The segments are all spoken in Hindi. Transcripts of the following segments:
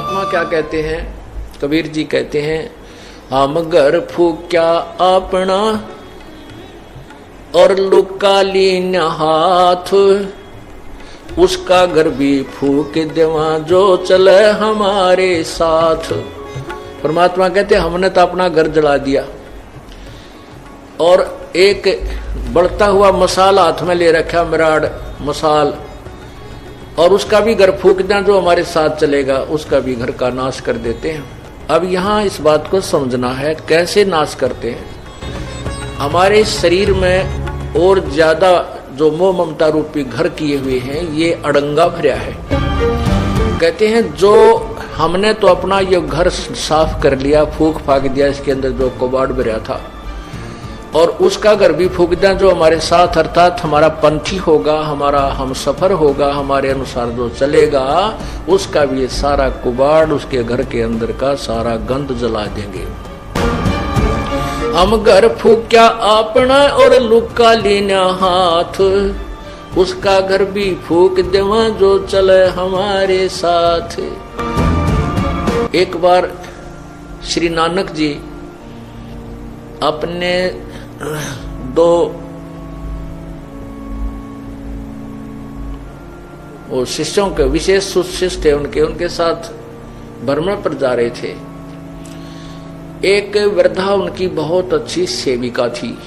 परमात्मा क्या कहते हैं? कबीर जी कहते हैं, हम घर फूक्या अपना और लुका लीन हाथ, उसका घर भी फूक देवा जो चले हमारे साथ। परमात्मा कहते हमने तो अपना घर जला दिया और एक बढ़ता हुआ मसाल हाथ में ले रखा, मिराड मसाल, और उसका भी घर फूक दें जो हमारे साथ चलेगा, उसका भी घर का नाश कर देते हैं। अब यहाँ इस बात को समझना है कैसे नाश करते हैं। हमारे शरीर में और ज्यादा जो मोह ममता रूपी घर किए हुए हैं ये अड़ंगा भरा है। कहते हैं जो हमने तो अपना ये घर साफ कर लिया, फूक फाक दिया, इसके अंदर जो कबाड़ भरा था, और उसका घर भी फूक दिया जो हमारे साथ, अर्थात हमारा पंथी होगा, हमारा हम सफर होगा, हमारे अनुसार जो चलेगा, उसका भी सारा कुबाड़, उसके घर के अंदर का सारा गंद जला देंगे। हम घर फूक्या अपना और लुका लेना हाथ, उसका घर भी फूक देवा जो चले हमारे साथ। एक बार श्री नानक जी अपने दो वो शिष्यों के, विशेष शिष्य थे उनके साथ भ्रमण पर जा रहे थे। एक वृद्धा उनकी बहुत अच्छी सेविका थी,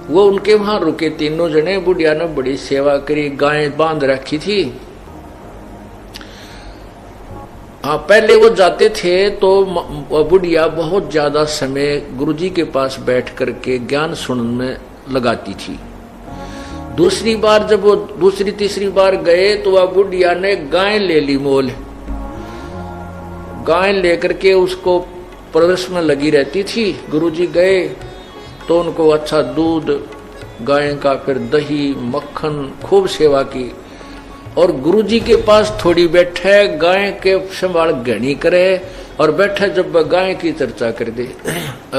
वो उनके वहां रुके। तीनों जने, बुढ़िया ने बड़ी सेवा करी, गायें बांध रखी थी। हाँ, पहले वो जाते थे तो बुढ़िया बहुत ज्यादा समय गुरुजी के पास बैठ करके ज्ञान सुनने में लगाती थी। दूसरी बार जब वो दूसरी तीसरी बार गए तो वह बुढ़िया ने गाय ले ली मोल। गाय लेकर के उसको प्रदर्शन में लगी रहती थी। गुरुजी गए तो उनको अच्छा दूध, गाय का फिर दही, मक्खन, खूब सेवा की। और गुरुजी के पास थोड़ी बैठे, गाय के संभाल घनी करे और बैठे जब गाय की चर्चा कर दे।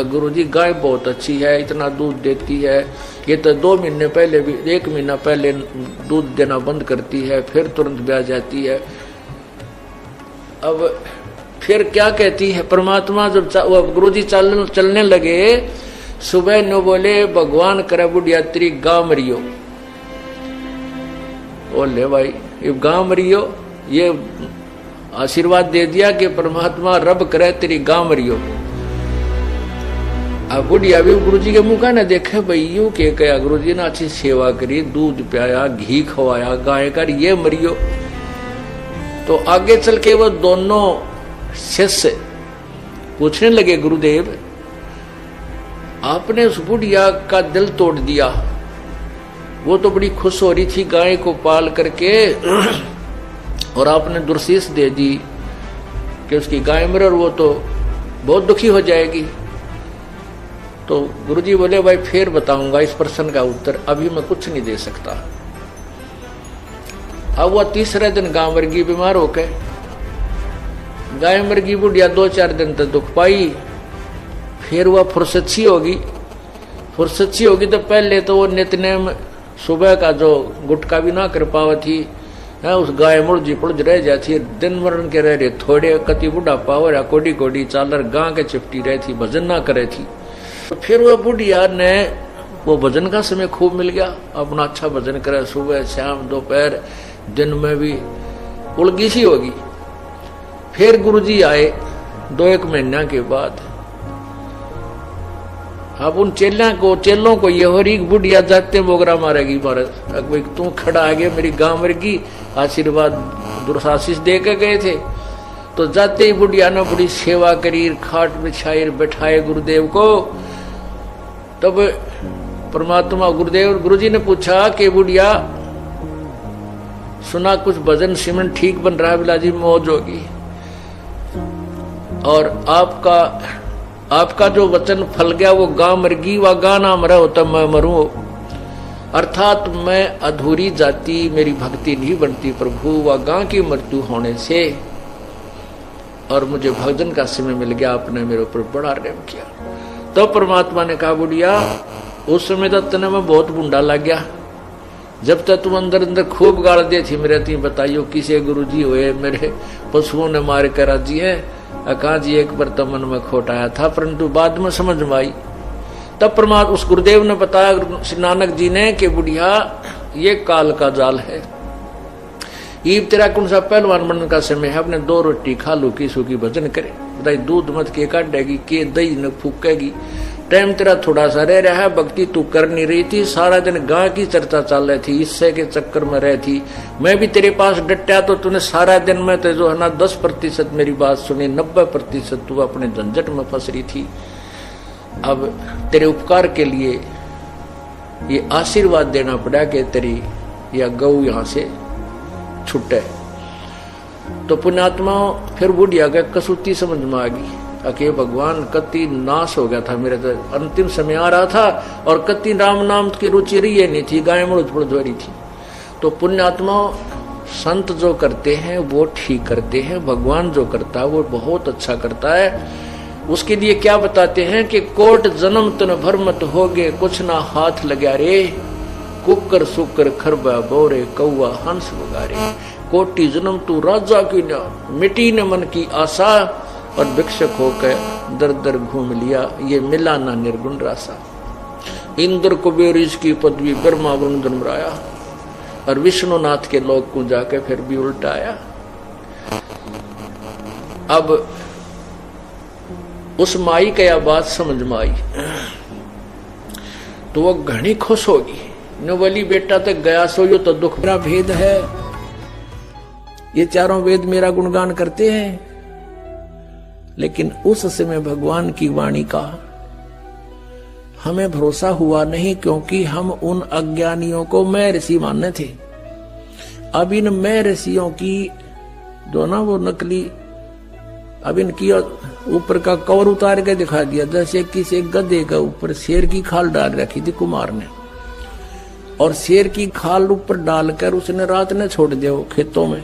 गुरुजी गाय बहुत अच्छी है, इतना दूध देती है, ये तो 2 महीने पहले भी, 1 महीना पहले दूध देना बंद करती है, फिर तुरंत ब्याह जाती है। अब फिर क्या कहती है परमात्मा? जब गुरुजी चलने लगे, सुबह न बोले भगवान करे बुढ़िया तेरी गांव मरियो। बोले भाई ये गांव मरियो, ये आशीर्वाद दे दिया कि परमात्मा रब करे तेरी गांव मरियो। अब बुढ़िया भी गुरुजी के मुंह का ना देखे, भाई यूं के कया, गुरुजी ने अच्छी सेवा करी, दूध पियाया, घी खवाया, गाय कर, ये मरियो। तो आगे चल के वो दोनों शिष्य पूछने लगे, गुरुदेव आपने उस बुढ़िया का दिल तोड़ दिया। वो तो बड़ी खुश हो रही थी गाय को पाल करके, और आपने दुर्शीष दे दी कि उसकी गाय मरे और वो तो बहुत दुखी हो जाएगी। तो गुरुजी बोले भाई फिर बताऊंगा इस प्रश्न का उत्तर, अभी मैं कुछ नहीं दे सकता। अब वह तीसरे दिन गांव वर्गी बीमार होकर गाय मरगी। बुढ़िया 2-4 दिन तक दुख पाई, फिर वह फुर्सत होगी तो पहले तो वो नित्यनेम सुबह का जो गुटका भी ना कर पावा थी, उस गाय मुड़जी पुड़ज रह जाती, दिन मरण के रह रहे थोड़े, कति बुढ़ा पावर या कोडी कोडी चालर गां के चिपटी रही थी, भजन ना करे थी। तो फिर वह बुढ़िया ने वो भजन का समय खूब मिल गया, अपना अच्छा भजन करे, सुबह शाम दोपहर दिन में भी उलगी सी होगी। फिर गुरुजी आए 2-1 महीना के बाद। अब उन चेलों को ये हो रही बुढ़िया जाते मोगरा मारेगी महाराज, तू खड़ा आ गया मेरी गांव वर्गी, आशीर्वाद दुर्शाशीष दे के गए थे। तो जाते ही बुढ़िया ने बड़ी सेवा करी, खाट बिछाई, बैठाए गुरुदेव को। तब परमात्मा गुरुजी ने पूछा कि बुढ़िया सुना कुछ भजन सिमरन ठीक बन रहा है, बिलाजी मौज होगी, और आपका जो वचन फल गया वो गां मरगी, व गां ना मरा होता मैं मरूं। अर्थात मैं अधूरी जाति, मेरी भक्ति नहीं बनती प्रभु, व गां की मृत्यु होने से, और मुझे भजन का समय मिल गया, आपने मेरे ऊपर बड़ा प्रेम किया। तो परमात्मा ने कहा बुढ़िया उस समय तो तने में बहुत बूंदा लग गया, जब तक तुम अंदर अंदर खूब गाड़ दे थी मेरे ती बताइयो किसे गुरु जी हुए मेरे पशुओं ने मार कर जी है अका जी एक बार तो मन में खोट आया था, परंतु बाद में समझ में आई। तब परमात्मा उस गुरुदेव ने बताया श्री नानक जी ने कि बुढ़िया ये काल का जाल है, ईब तेरा कौन सा पहलवान बनने का समय है, अपने 2 रोटी खा लो की सूखी भजन करे, बताई दूध मत के काटेगी के दही न फूकेगी, टाइम तेरा थोड़ा सा रह रहा है, भक्ति तू कर नहीं रही थी, सारा दिन गांव की चर्चा चल रही थी, इससे के चक्कर में रह थी, मैं भी तेरे पास डटा तो तूने सारा दिन में तो जो है ना 10% मेरी बात सुनी, 90% तू अपने झंझट में फंस रही थी। अब तेरे उपकार के लिए ये आशीर्वाद देना पड़ा कि तेरी या गौ यहां से छुटे। तो पुण्यात्मा फिर बुढ़िया का कसूती समझ में आ गई, अके भगवान कति नाश हो गया था, मेरे तो अंतिम समय आ रहा था और कति राम नाम की रुचि रही नहीं थी, गाय मुड़ रही थी। तो पुण्यात्मा संत जो करते हैं वो ठीक करते हैं, भगवान जो करता है वो बहुत अच्छा करता है। उसके लिए क्या बताते हैं कि कोट जन्म तन भर मत होगे, कुछ ना हाथ लगा रे, कुकर सुकर खरबा बोरे कौआ हंस वगारे, कोटि जन्म तू राजा की न मिटी न मन की आशा, और भिक्षक होकर दर दर घूम लिया, ये मिला ना निर्गुण रासा। इंद्र कुबेर इसकी पदवी ब्रह्मा वरुण जन्मराया, और विष्णुनाथ के लोक को जाके फिर भी उल्टा आया। अब उस माई का यह बात समझ में आई तो वो घनी खुश होगी, नवली बेटा तक गया सो यो तो दुख मेरा भेद है, ये चारों वेद मेरा गुणगान करते हैं। लेकिन उस समय भगवान की वाणी का हमें भरोसा हुआ नहीं, क्योंकि हम उन अज्ञानियों को मैं ऋषि मानने थे। अब इन मैं ऋषियों की जो ना वो नकली, अब इनकी ऊपर का कवर उतार के दिखा दिया, जैसे किसी गधे का ऊपर शेर की खाल डाल रखी थी कुमार ने, और शेर की खाल ऊपर डालकर उसने रात ने छोड़ दिया वो खेतों में,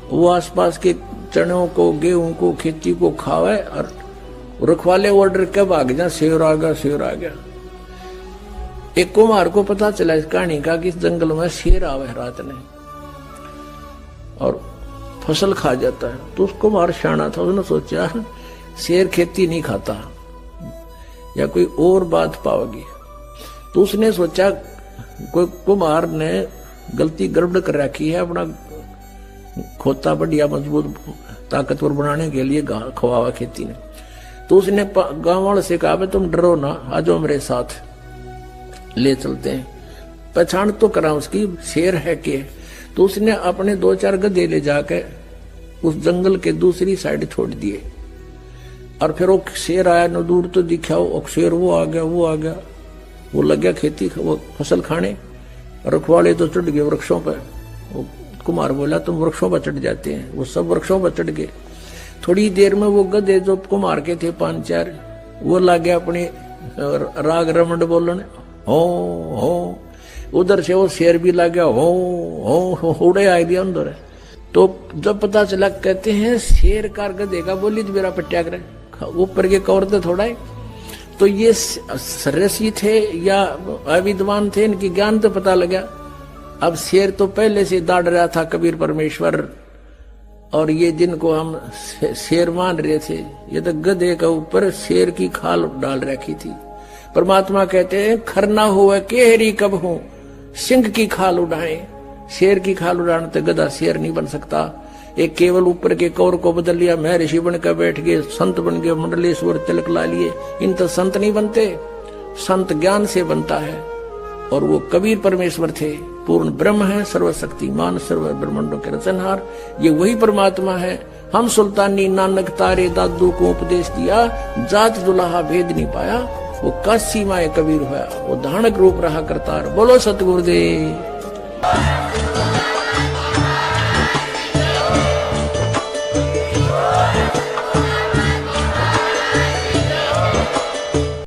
वो आसपास के चनों को गेहूं को खेती को खावे, और रखवाले ऑर्डर कब आ गया, शेर आ गया शेर आ गया। एक कुमार को पता चला इस कहानी का कि इस जंगल में शेर आवे रात ने और फसल खा जाता है। तो उस कुमार शाना था, उसने सोचा शेर खेती नहीं खाता या कोई और बात पाओगी, तो उसने सोचा कोई कुमार ने गलती गड़बड़ कर रखी है, अपना खोता बढ़िया मजबूत ताकतवर बनाने के लिए खवावा खेती ने। तो उसने गांव वालों से कहा तुम डरो ना, आ जाओ मेरे साथ ले चलते हैं, पहचान तो करा उसकी शेर है के। तो उसने अपने 2-4 गधे ले जाकर उस जंगल के दूसरी साइड छोड़ दिए, और फिर वो शेर आया न दूर तो दिखा, वो शेर वो आ गया वो लग गया खेती वो फसल खाने, रखवाले तो चढ़ गए वृक्षों पर। कुमार बोला तुम वृक्षों पर चढ़ जाते हैं, वो सब वृक्षों पर चढ़ गए। थोड़ी देर में वो गधे जो कुमार के थे 5-4 वो लग गया अपने राग रमंड बोलने, हो उधर से वो शेर भी लग गया, हो उड़े आ गया अंदर। तो जब पता चला, कहते हैं शेर कार गधे का बोली तो मेरा पट्याग्रह ऊपर के कवर तो थोड़ा है। तो ये ऋषि थे या अविद्वान थे, इनकी ज्ञान तो पता लगा। अब शेर तो पहले से दाड़ रहा था कबीर परमेश्वर, और ये जिनको हम शेर मान रहे थे ये तो गधे का ऊपर शेर की खाल डाल रखी थी। परमात्मा कहते हैं खरना हुआ केहरी कब हूं, सिंह की खाल उड़ाए। शेर की खाल उड़ाने तो गधा शेर नहीं बन सकता। एक केवल ऊपर के कौर को बदल लिया, मैं ऋषि बनकर बैठ गए, संत बन गए, मंडलेश्वर तिलक ला लिए। इन तो संत नहीं बनते, संत ज्ञान से बनता है। और वो कबीर परमेश्वर थे, पूर्ण ब्रह्म है, सर्वशक्तिमान, सर्व ब्रह्मांडों के रचनहार। ये वही परमात्मा है। हम सुल्तानी नानक तारे दादू को उपदेश दिया, जात दुल्हा भेद नहीं पाया। वो काशी माए कबीर हुआ, वो धानक रूप रहा करतार। बोलो सतगुरुदेव।